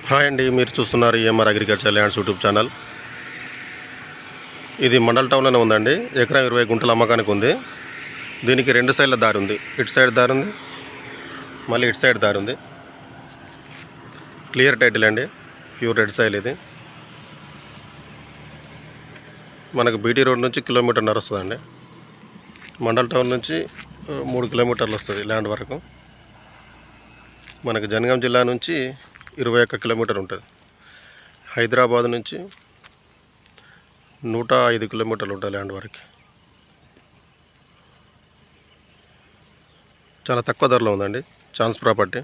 Hi అండి, మీరు చూస్తున్నారు EMR agriculture lands YouTube channel. ఇది మండల్ టౌన్లోనే ఉందండి. ఎకరం 20 గుంటల అమ్మకానికి ఉంది. దీనికి 2 సైడ్ల దారి ఉంది. ఇటు సైడ్ దారి ఉంది, మళ్ళీ ఇటు సైడ్ దారి ఉంది. క్లియర్ టైటిల్ అండి, ప్యూర్ రెడ్ సైల్. ఇది మనకు బీటీ రోడ్ నుంచి 1.5 కిలోమీటర్ వస్తుందండి. మండల్ టౌన్ నుంచి 3 కిలోమీటర్లు వస్తుంది ల్యాండ్ వరకు. మనకు జనగాం జిల్లా నుంచి 21 కిలోమీటర్ ఉంటుంది. హైదరాబాద్ నుంచి 105 కిలోమీటర్లు ఉంటుంది ల్యాండ్ వరకు. చాలా తక్కువ ధరలో ఉందండి, ఛాన్స్ ప్రాపర్టీ.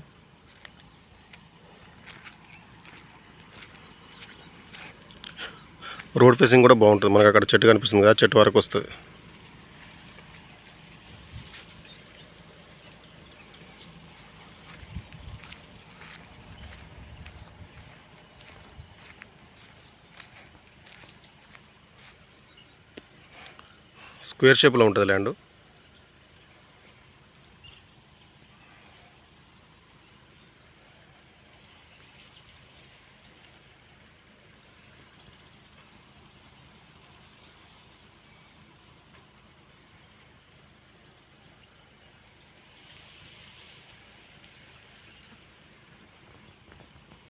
రోడ్ ఫేసింగ్ కూడా బాగుంటుంది. మనకు అక్కడ చెట్టు కనిపిస్తుంది కదా, చెట్టు వరకు వస్తుంది. స్క్వేర్ షేప్లో ఉంటుంది ల్యాండ్.